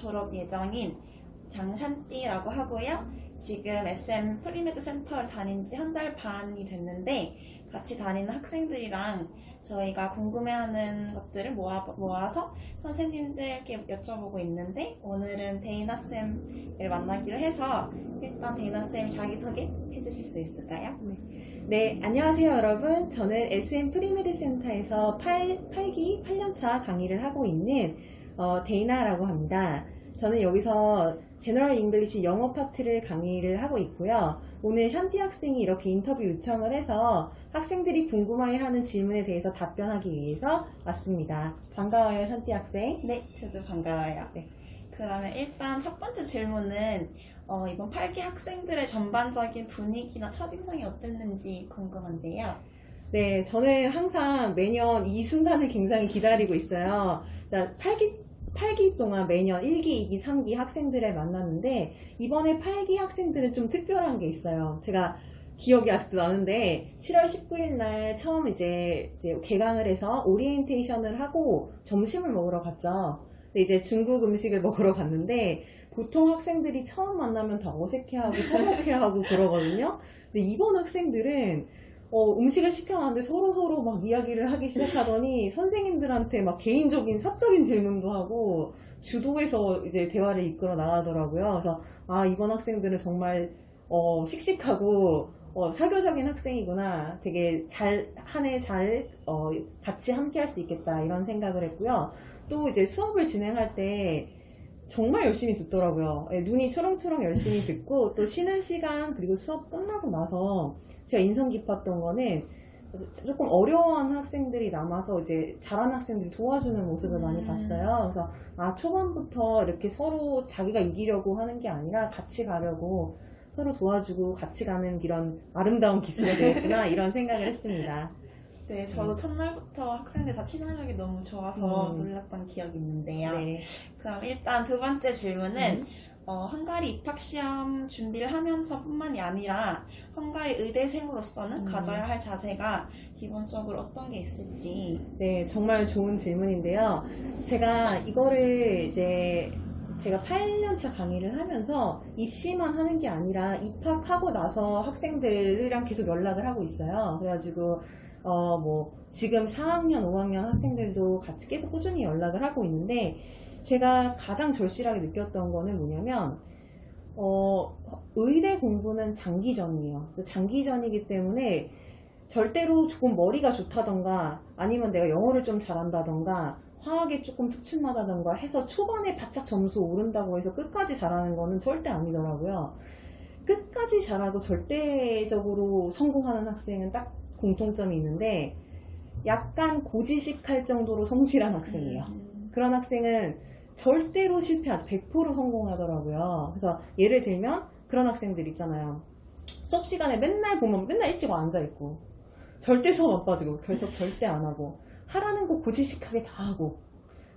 졸업 예정인 장샨띠라고 하고요. 지금 SM 프리메드 센터를 다닌 지 한 달 반이 됐는데 같이 다니는 학생들이랑 저희가 궁금해하는 것들을 모아서 선생님들께 여쭤보고 있는데 오늘은 데이나쌤을 만나기로 해서 일단 데이나쌤 자기소개 해주실 수 있을까요? 네, 안녕하세요 여러분. 저는 SM 프리메드 센터에서 8년차 강의를 하고 있는 데이나라고 합니다. 저는 여기서 제너럴 잉글리시 영어 파트를 강의를 하고 있고요. 오늘 샨티 학생이 이렇게 인터뷰 요청을 해서 학생들이 궁금해하는 질문에 대해서 답변하기 위해서 왔습니다. 반가워요, 샨티 학생. 네, 저도 반가워요. 네. 그러면 일단 첫 번째 질문은 이번 8기 학생들의 전반적인 분위기나 첫인상이 어땠는지 궁금한데요. 네, 저는 항상 매년 이 순간을 굉장히 기다리고 있어요. 자, 8기 동안 매년 1기, 2기, 3기 학생들을 만났는데 이번에 8기 학생들은 좀 특별한 게 있어요. 제가 기억이 아직도 나는데 7월 19일 날 처음 이제 개강을 해서 오리엔테이션을 하고 점심을 먹으러 갔죠. 근데 이제 중국 음식을 먹으러 갔는데 보통 학생들이 처음 만나면 다 어색해하고 서먹해하고 그러거든요. 근데 이번 학생들은 음식을 시켜놨는데 서로 막 이야기를 하기 시작하더니 선생님들한테 막 개인적인 사적인 질문도 하고 주도해서 이제 대화를 이끌어 나가더라고요. 그래서 이번 학생들은 정말 씩씩하고 사교적인 학생이구나. 되게 한 해 잘 같이 함께 할 수 있겠다 이런 생각을 했고요. 또 이제 수업을 진행할 때 정말 열심히 듣더라고요. 눈이 초롱초롱 열심히 듣고 또 쉬는 시간 그리고 수업 끝나고 나서 제가 인상 깊었던 거는 조금 어려워하는 학생들이 남아서 이제 잘하는 학생들이 도와주는 모습을 많이 봤어요. 그래서 초반부터 이렇게 서로 자기가 이기려고 하는 게 아니라 같이 가려고 서로 도와주고 같이 가는 이런 아름다운 기술이 되겠구나 이런 생각을 했습니다. 네, 저도 첫날부터 학생들 다 친화력이 너무 좋아서 놀랐던 기억이 있는데요. 네. 그럼 일단 두 번째 질문은 헝가리 입학시험 준비를 하면서 뿐만이 아니라 헝가리 의대생으로서는 가져야 할 자세가 기본적으로 어떤 게 있을지. 네, 정말 좋은 질문인데요. 제가 이거를 제가 8년차 강의를 하면서 입시만 하는 게 아니라 입학하고 나서 학생들이랑 계속 연락을 하고 있어요. 그래가지고 지금 4학년, 5학년 학생들도 같이 계속 꾸준히 연락을 하고 있는데 제가 가장 절실하게 느꼈던 거는 뭐냐면 의대 공부는 장기전이에요. 장기전이기 때문에 절대로 조금 머리가 좋다던가 아니면 내가 영어를 좀 잘한다던가 화학에 조금 특출나다던가 해서 초반에 바짝 점수 오른다고 해서 끝까지 잘하는 거는 절대 아니더라고요. 끝까지 잘하고 절대적으로 성공하는 학생은 딱 공통점이 있는데 약간 고지식할 정도로 성실한 학생이에요. 그런 학생은 절대로 실패하죠. 100% 성공하더라고요. 그래서 예를 들면 그런 학생들 있잖아요. 수업 시간에 맨날 보면 맨날 일찍 앉아있고 절대 수업 안 빠지고 결석 절대 안 하고 하라는 거 고지식하게 다 하고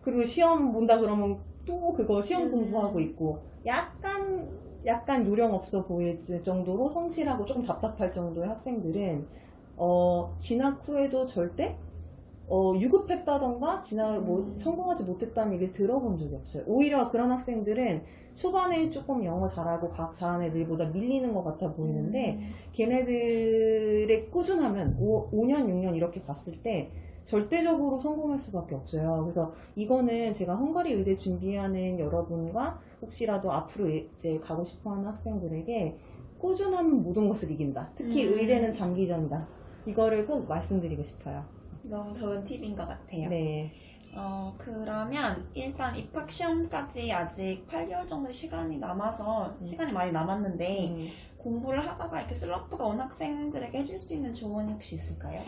그리고 시험 본다 그러면 또 그거 시험 공부하고 있고 약간 요령 없어 보일 정도로 성실하고 조금 답답할 정도의 학생들은 진학 후에도 절대 유급했다던가 성공하지 못했다는 얘기를 들어본 적이 없어요. 오히려 그런 학생들은 초반에 조금 영어 잘하고 과학 잘하는 애들보다 밀리는 것 같아 보이는데 걔네들의 꾸준하면 5년, 6년 이렇게 갔을 때 절대적으로 성공할 수밖에 없어요. 그래서 이거는 제가 헝가리 의대 준비하는 여러분과 혹시라도 앞으로 이제 가고 싶어하는 학생들에게 꾸준하면 모든 것을 이긴다. 특히 의대는 장기전이다. 이거를 꼭 말씀드리고 싶어요. 너무 좋은 팁인 것 같아요. 네. 그러면 일단 입학시험까지 아직 8개월 정도 시간이 남아서 시간이 많이 남았는데 공부를 하다가 이렇게 슬럼프가 온 학생들에게 해줄 수 있는 조언이 혹시 있을까요?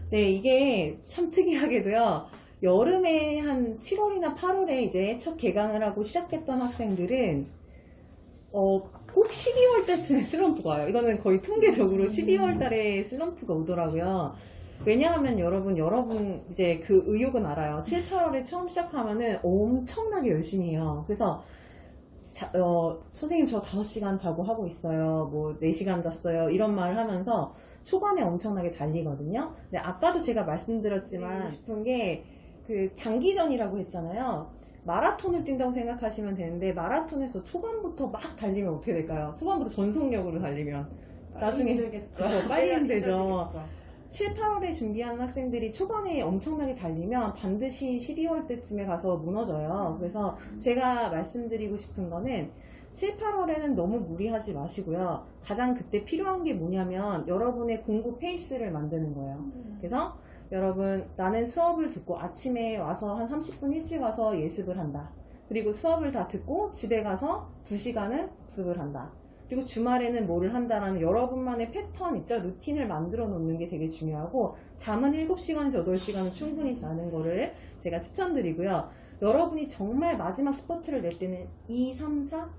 네, 이게 참 특이하게도요. 여름에 한 7월이나 8월에 이제 첫 개강을 하고 시작했던 학생들은 꼭 12월 때쯤에 슬럼프가 와요. 이거는 거의 통계적으로 12월 달에 슬럼프가 오더라고요. 왜냐하면 여러분 이제 그 의욕은 알아요. 7, 8월에 처음 시작하면은 엄청나게 열심히 해요. 그래서 선생님 저 5시간 자고 하고 있어요. 4시간 잤어요. 이런 말을 하면서 초반에 엄청나게 달리거든요. 근데 아까도 제가 말씀드렸지만 싶은 게 그 장기전이라고 했잖아요. 마라톤을 뛴다고 생각하시면 되는데 마라톤에서 초반부터 막 달리면 어떻게 될까요? 초반부터 전속력으로 달리면 나중에 힘들겠죠. 그쵸, 빨리 힘들죠. 힘들겠죠. 7, 8월에 준비하는 학생들이 초반에 엄청나게 달리면 반드시 12월 때쯤에 가서 무너져요. 그래서 제가 말씀드리고 싶은 거는 7, 8월에는 너무 무리하지 마시고요. 가장 그때 필요한 게 뭐냐면 여러분의 공부 페이스를 만드는 거예요. 그래서 여러분 나는 수업을 듣고 아침에 와서 한 30분 일찍 와서 예습을 한다. 그리고 수업을 다 듣고 집에 가서 2시간은 복습을 한다. 그리고 주말에는 뭐를 한다라는 여러분만의 패턴 있죠? 루틴을 만들어 놓는 게 되게 중요하고 잠은 7시간에서 8시간은 충분히 자는 거를 제가 추천드리고요. 여러분이 정말 마지막 스퍼트를 낼 때는 2, 3, 4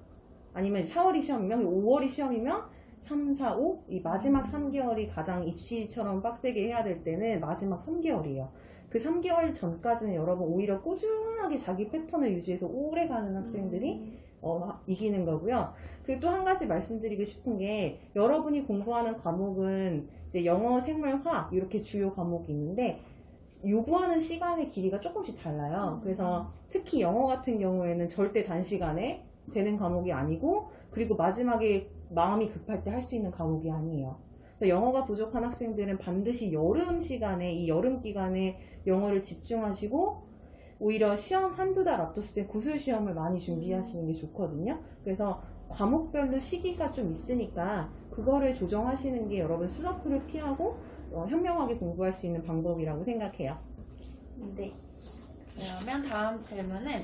아니면 4월이 시험이면 5월이 시험이면 3, 4, 5 이 마지막 3개월이 가장 입시처럼 빡세게 해야 될 때는 마지막 3개월이에요. 그 3개월 전까지는 여러분 오히려 꾸준하게 자기 패턴을 유지해서 오래 가는 학생들이 이기는 거고요. 그리고 또 한 가지 말씀드리고 싶은 게 여러분이 공부하는 과목은 이제 영어, 생물, 화학 이렇게 주요 과목이 있는데 요구하는 시간의 길이가 조금씩 달라요. 그래서 특히 영어 같은 경우에는 절대 단시간에 되는 과목이 아니고 그리고 마지막에 마음이 급할 때 할 수 있는 과목이 아니에요. 그래서 영어가 부족한 학생들은 반드시 여름 시간에 이 여름 기간에 영어를 집중하시고 오히려 시험 한두 달 앞뒀을 때 구술 시험을 많이 준비하시는 게 좋거든요. 그래서 과목별로 시기가 좀 있으니까 그거를 조정하시는 게 여러분 슬럼프를 피하고 현명하게 공부할 수 있는 방법이라고 생각해요. 네. 그러면 다음 질문은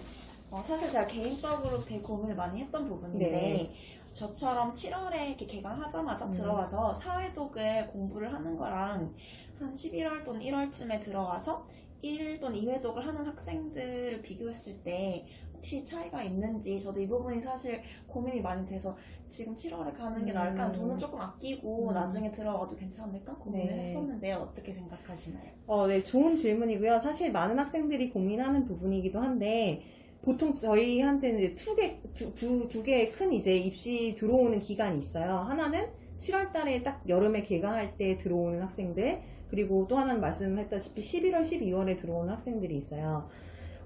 사실 제가 개인적으로 되게 고민을 많이 했던 부분인데 네. 저처럼 7월에 이렇게 개강하자마자 들어가서 사회독을 공부를 하는 거랑 한 11월 또는 1월쯤에 들어가서 1 또는 2회독을 하는 학생들을 비교했을 때 혹시 차이가 있는지 저도 이 부분이 사실 고민이 많이 돼서 지금 7월에 가는 게 나을까 돈은 조금 아끼고 나중에 들어가도 괜찮을까 고민을 네. 했었는데 어떻게 생각하시나요? 네, 좋은 질문이고요. 사실 많은 학생들이 고민하는 부분이기도 한데 보통 저희한테는 이제 두 개의 큰 이제 입시 들어오는 기간이 있어요. 하나는 7월 달에 딱 여름에 개강할 때 들어오는 학생들, 그리고 또 하나는 말씀했다시피 11월, 12월에 들어오는 학생들이 있어요.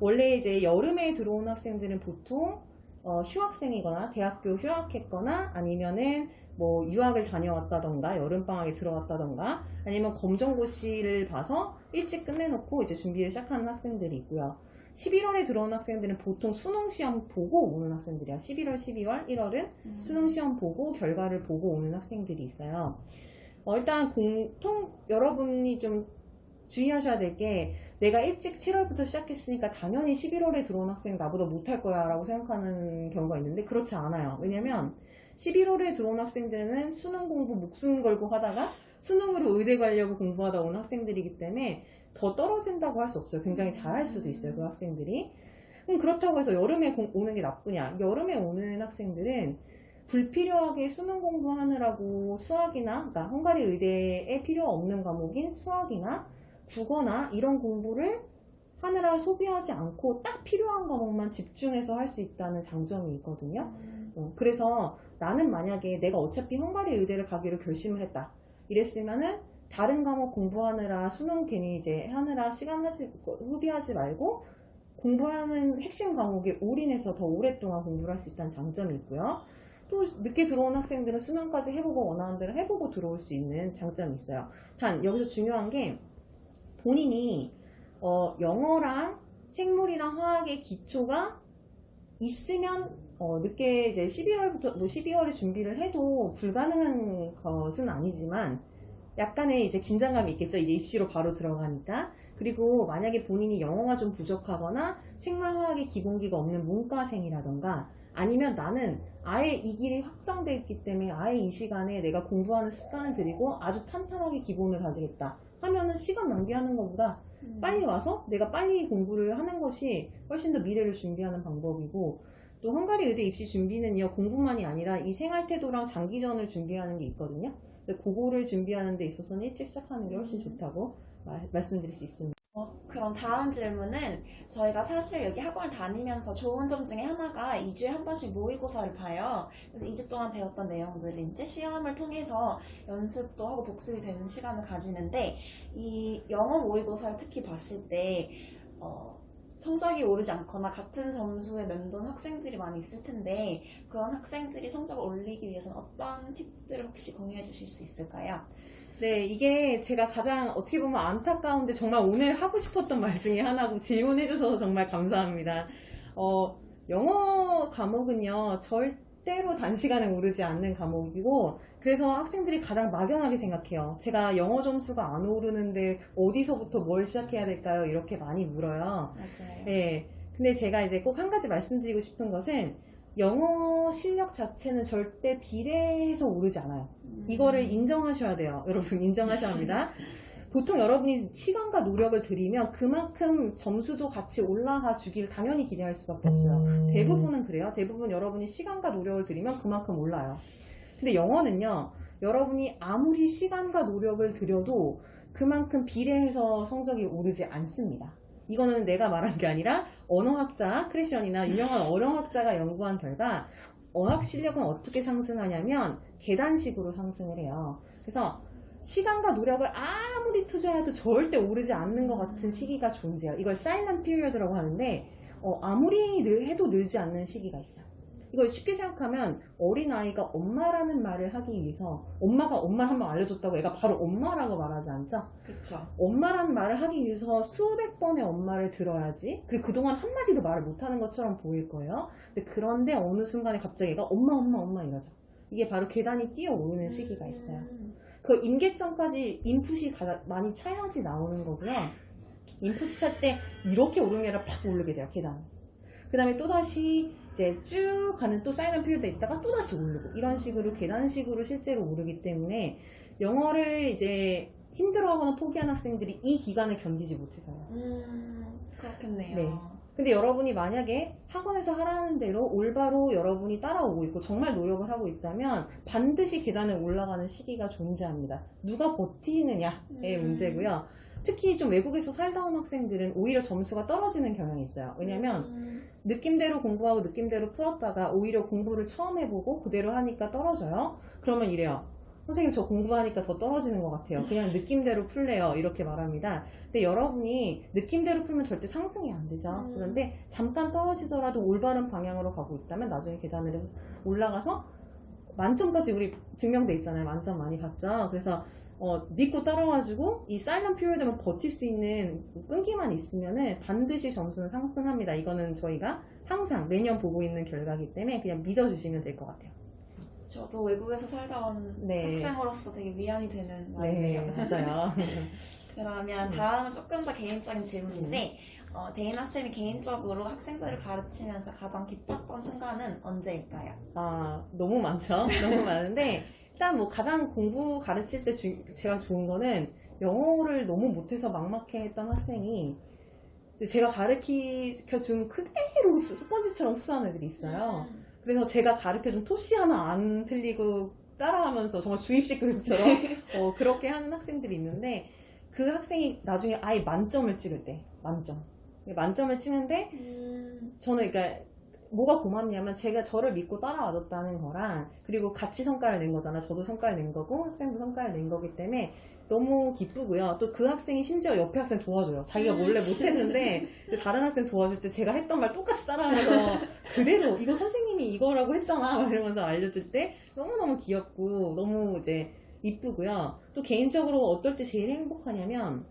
원래 이제 여름에 들어오는 학생들은 보통 휴학생이거나 대학교 휴학했거나 아니면은 뭐 유학을 다녀왔다던가 여름방학에 들어왔다던가 아니면 검정고시를 봐서 일찍 끝내놓고 이제 준비를 시작하는 학생들이 있고요. 11월에 들어온 학생들은 보통 수능시험 보고 오는 학생들이야. 11월, 12월, 1월은 수능시험 보고 결과를 보고 오는 학생들이 있어요. 일단 여러분이 좀 주의하셔야 될 게 내가 일찍 7월부터 시작했으니까 당연히 11월에 들어온 학생은 나보다 못할 거야 라고 생각하는 경우가 있는데 그렇지 않아요. 왜냐면 11월에 들어온 학생들은 수능 공부 목숨 걸고 하다가 수능으로 의대 가려고 공부하다 온 학생들이기 때문에 더 떨어진다고 할 수 없어요. 굉장히 잘할 수도 있어요. 그 학생들이. 그럼 그렇다고 해서 여름에 오는 게 나쁘냐? 여름에 오는 학생들은 불필요하게 수능 공부하느라고 수학이나 그러니까 헝가리 의대에 필요 없는 과목인 수학이나 국어나 이런 공부를 하느라 소비하지 않고 딱 필요한 과목만 집중해서 할 수 있다는 장점이 있거든요. 그래서 나는 만약에 내가 어차피 헝가리 의대를 가기로 결심을 했다. 이랬으면은 다른 과목 공부하느라 수능 괜히 이제 하느라 시간 소비하지 말고 공부하는 핵심 과목에 올인해서 더 오랫동안 공부를 할 수 있다는 장점이 있고요. 또 늦게 들어온 학생들은 수능까지 해보고 원하는 대로 해보고 들어올 수 있는 장점이 있어요. 단 여기서 중요한 게 본인이 영어랑 생물이랑 화학의 기초가 있으면 늦게 이제 11월부터 뭐 12월에 준비를 해도 불가능한 것은 아니지만 약간의 이제 긴장감이 있겠죠. 이제 입시로 바로 들어가니까. 그리고 만약에 본인이 영어가 좀 부족하거나 생물화학의 기본기가 없는 문과생이라던가 아니면 나는 아예 이 길이 확정되어 있기 때문에 아예 이 시간에 내가 공부하는 습관을 들이고 아주 탄탄하게 기본을 가지겠다 하면은 시간 낭비하는 것보다 빨리 와서 내가 빨리 공부를 하는 것이 훨씬 더 미래를 준비하는 방법이고 또 헝가리 의대 입시 준비는요 공부만이 아니라 이 생활태도랑 장기전을 준비하는 게 있거든요. 그거를 준비하는 데 있어서는 일찍 시작하는 게 훨씬 좋다고 말씀드릴 수 있습니다. 그럼 다음 질문은 저희가 사실 여기 학원을 다니면서 좋은 점 중에 하나가 2주에 한 번씩 모의고사를 봐요. 그래서 2주 동안 배웠던 내용들을 이제 시험을 통해서 연습도 하고 복습이 되는 시간을 가지는데 이 영어 모의고사를 특히 봤을 때 성적이 오르지 않거나 같은 점수에 맴돈 학생들이 많이 있을 텐데 그런 학생들이 성적을 올리기 위해서는 어떤 팁들을 혹시 공유해 주실 수 있을까요? 네, 이게 제가 가장 어떻게 보면 안타까운데 정말 오늘 하고 싶었던 말 중에 하나고 질문해주셔서 정말 감사합니다. 영어 과목은요, 절대로 단시간에 오르지 않는 과목이고, 그래서 학생들이 가장 막연하게 생각해요. 제가 영어 점수가 안 오르는데 어디서부터 뭘 시작해야 될까요? 이렇게 많이 물어요. 맞아요. 네. 근데 제가 이제 꼭 한 가지 말씀드리고 싶은 것은 영어 실력 자체는 절대 비례해서 오르지 않아요. 이거를 인정하셔야 돼요. 여러분 인정하셔야 합니다. 보통 여러분이 시간과 노력을 들이면 그만큼 점수도 같이 올라가 주기를 당연히 기대할 수밖에 없어요. 대부분은 그래요. 대부분 여러분이 시간과 노력을 들이면 그만큼 올라요. 근데 영어는요, 여러분이 아무리 시간과 노력을 들여도 그만큼 비례해서 성적이 오르지 않습니다. 이거는 내가 말한 게 아니라 언어학자, 크래션이나 유명한 언어학자가 연구한 결과 어학 실력은 어떻게 상승하냐면 계단식으로 상승을 해요. 그래서 시간과 노력을 아무리 투자해도 절대 오르지 않는 것 같은 시기가 존재해요. 이걸 사일런트 피리어드라고 하는데 아무리 해도 늘지 않는 시기가 있어요. 이걸 쉽게 생각하면 어린아이가 엄마라는 말을 하기 위해서 엄마가 엄마 한번 알려줬다고 애가 바로 엄마라고 말하지 않죠? 그쵸. 엄마라는 말을 하기 위해서 수백 번의 엄마를 들어야지. 그리고 그동안 한마디도 말을 못하는 것처럼 보일 거예요. 그런데 어느 순간에 갑자기 얘가 엄마 이러죠. 이게 바로 계단이 뛰어오르는 시기가 있어요. 그 임계점까지 인풋이 많이 차야지 나오는 거고요. 인풋이 찰 때 이렇게 오르는 게 아니라 팍 오르게 돼요, 계단. 그 다음에 또다시 이제 쭉 가는 또 사이렌트 피리어드에 있다가 또다시 오르고 이런 식으로 계단식으로 실제로 오르기 때문에 영어를 이제 힘들어하거나 포기한 학생들이 이 기간을 견디지 못해서요. 그렇겠네요. 네. 근데 여러분이 만약에 학원에서 하라는 대로 올바로 여러분이 따라오고 있고 정말 노력을 하고 있다면 반드시 계단을 올라가는 시기가 존재합니다. 누가 버티느냐의 문제고요. 특히 좀 외국에서 살다 온 학생들은 오히려 점수가 떨어지는 경향이 있어요. 왜냐면 느낌대로 공부하고 느낌대로 풀었다가 오히려 공부를 처음 해보고 그대로 하니까 떨어져요. 그러면 이래요. 선생님 저 공부하니까 더 떨어지는 것 같아요. 그냥 느낌대로 풀래요. 이렇게 말합니다. 근데 여러분이 느낌대로 풀면 절대 상승이 안 되죠. 그런데 잠깐 떨어지더라도 올바른 방향으로 가고 있다면 나중에 계단을 해서 올라가서 만점까지 우리 증명돼 있잖아요. 만점 많이 받죠. 그래서 믿고 따라와주고 이 사일런트 피리어드만 버틸 수 있는 끈기만 있으면은 반드시 점수는 상승합니다. 이거는 저희가 항상 매년 보고 있는 결과이기 때문에 그냥 믿어주시면 될 것 같아요. 저도 외국에서 살다 온 네. 학생으로서 되게 위안이 되는 말이네요. 네, 맞아요. 그러면 다음은 조금 더 개인적인 질문인데 데이나 쌤이 개인적으로 학생들을 가르치면서 가장 기뻤던 순간은 언제일까요? 너무 많죠. 너무 많은데 일단 뭐 가장 공부 가르칠 때 제가 좋은 거는 영어를 너무 못해서 막막해했던 학생이 제가 가르쳐준 그대로 스펀지처럼 흡수하는 애들이 있어요. 그래서 제가 가르쳐준 토시 하나 안 틀리고 따라하면서 정말 주입식 교육처럼 그렇게 하는 학생들이 있는데 그 학생이 나중에 아예 만점을 찍을 때 만점을 찍는데 저는 그러니까 뭐가 고맙냐면 제가 저를 믿고 따라와줬다는 거랑 그리고 같이 성과를 낸 거잖아. 저도 성과를 낸 거고 학생도 성과를 낸 거기 때문에 너무 기쁘고요. 또 그 학생이 심지어 옆에 학생 도와줘요. 자기가 몰래 못했는데 다른 학생 도와줄 때 제가 했던 말 똑같이 따라하면서 그대로 이거 선생님이 이거라고 했잖아 이러면서 알려줄 때 너무너무 귀엽고 너무 이제 이쁘고요. 또 개인적으로 어떨 때 제일 행복하냐면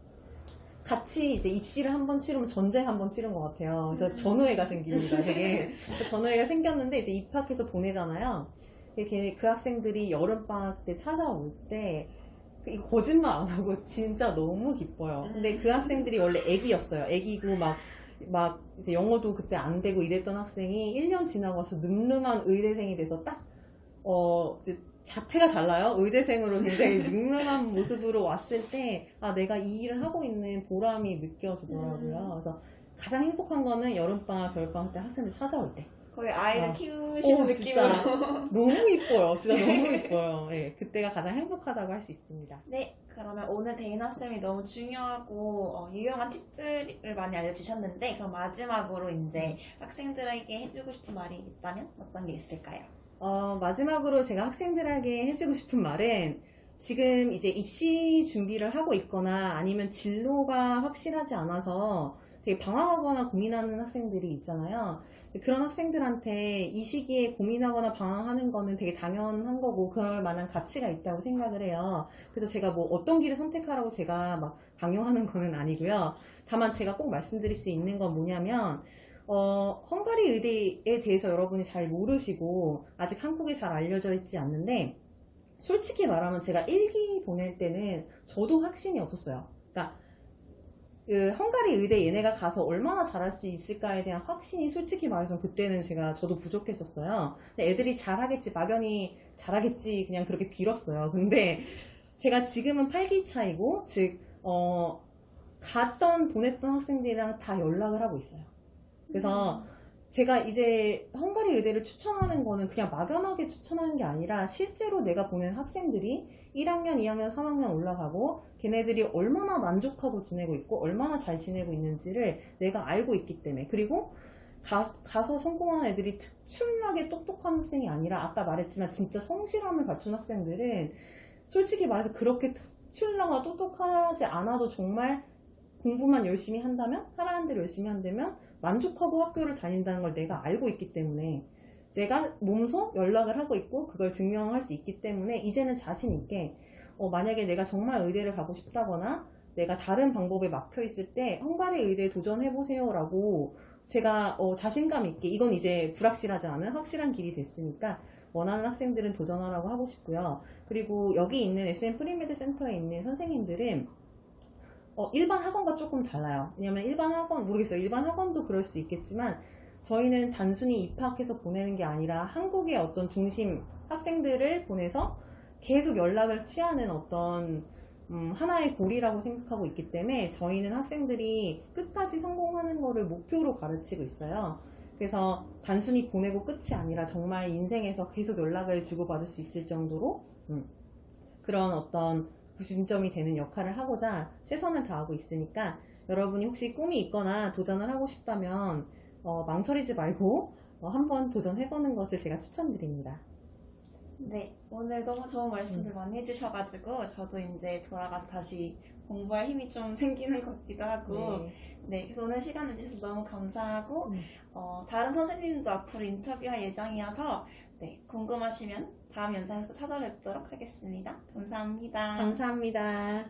같이 이제 입시를 한번 치르면 전쟁 한번 치른 것 같아요. 그래서 전우회가 생깁니다. 되게 전우회가 생겼는데 이제 입학해서 보내잖아요. 그 학생들이 여름방학 때 찾아올 때 이거 거짓말 안 하고 진짜 너무 기뻐요. 근데 그 학생들이 원래 애기였어요. 애기고 막 이제 영어도 그때 안 되고 이랬던 학생이 1년 지나고 와서 늠름한 의대생이 돼서 딱 이제 자태가 달라요. 의대생으로 굉장히 늠름한 모습으로 왔을 때 내가 이 일을 하고 있는 보람이 느껴지더라고요. 그래서 가장 행복한 거는 여름방학, 겨울방학 때 학생들 찾아올 때. 거의 아이를 키우시는 느낌으로. 너무 이뻐요. 진짜 너무 이뻐요. 네, 그때가 가장 행복하다고 할 수 있습니다. 네, 그러면 오늘 데이나 쌤이 너무 중요하고 유용한 팁들을 많이 알려주셨는데 그럼 마지막으로 이제 학생들에게 해주고 싶은 말이 있다면 어떤 게 있을까요? 마지막으로 제가 학생들에게 해주고 싶은 말은 지금 이제 입시 준비를 하고 있거나 아니면 진로가 확실하지 않아서 되게 방황하거나 고민하는 학생들이 있잖아요. 그런 학생들한테 이 시기에 고민하거나 방황하는 거는 되게 당연한 거고 그럴 만한 가치가 있다고 생각을 해요. 그래서 제가 뭐 어떤 길을 선택하라고 제가 막 강요하는 거는 아니고요. 다만 제가 꼭 말씀드릴 수 있는 건 뭐냐면 헝가리 의대에 대해서 여러분이 잘 모르시고 아직 한국에 잘 알려져 있지 않는데 솔직히 말하면 제가 1기 보낼 때는 저도 확신이 없었어요. 그러니까 그 헝가리 의대 얘네가 가서 얼마나 잘할 수 있을까에 대한 확신이 솔직히 말해서 그때는 저도 부족했었어요. 근데 애들이 잘하겠지, 막연히 잘하겠지 그냥 그렇게 빌었어요. 근데 제가 지금은 8기 차이고 즉 보냈던 학생들이랑 다 연락을 하고 있어요. 그래서 제가 이제 헝가리 의대를 추천하는 거는 그냥 막연하게 추천하는 게 아니라 실제로 내가 보낸 학생들이 1학년, 2학년, 3학년 올라가고 걔네들이 얼마나 만족하고 지내고 있고 얼마나 잘 지내고 있는지를 내가 알고 있기 때문에 그리고 가서 성공한 애들이 특출나게 똑똑한 학생이 아니라 아까 말했지만 진짜 성실함을 갖춘 학생들은 솔직히 말해서 그렇게 특출나고 똑똑하지 않아도 정말 공부만 열심히 한다면 하라는 대로 열심히 한다면 만족하고 학교를 다닌다는 걸 내가 알고 있기 때문에 내가 몸소 연락을 하고 있고 그걸 증명할 수 있기 때문에 이제는 자신 있게 만약에 내가 정말 의대를 가고 싶다거나 내가 다른 방법에 막혀 있을 때 헝가리 의대에 도전해보세요 라고 제가 자신감 있게 이건 이제 불확실하지 않은 확실한 길이 됐으니까 원하는 학생들은 도전하라고 하고 싶고요. 그리고 여기 있는 SM 프리메드 센터에 있는 선생님들은 일반 학원과 조금 달라요. 왜냐면 일반 학원, 모르겠어요. 일반 학원도 그럴 수 있겠지만 저희는 단순히 입학해서 보내는 게 아니라 한국의 어떤 중심 학생들을 보내서 계속 연락을 취하는 어떤 하나의 고리라고 생각하고 있기 때문에 저희는 학생들이 끝까지 성공하는 거를 목표로 가르치고 있어요. 그래서 단순히 보내고 끝이 아니라 정말 인생에서 계속 연락을 주고받을 수 있을 정도로 그런 어떤 구심점이 되는 역할을 하고자 최선을 다하고 있으니까 여러분이 혹시 꿈이 있거나 도전을 하고 싶다면 망설이지 말고 한번 도전해보는 것을 제가 추천드립니다. 네, 오늘 너무 좋은 말씀들 많이 해주셔가지고 저도 이제 돌아가서 다시 공부할 힘이 좀 생기는 것 같기도 하고 네, 그래서 오늘 시간 내주셔서 너무 감사하고 다른 선생님도 앞으로 인터뷰할 예정이어서 네, 궁금하시면 다음 영상에서 찾아뵙도록 하겠습니다. 감사합니다. 감사합니다.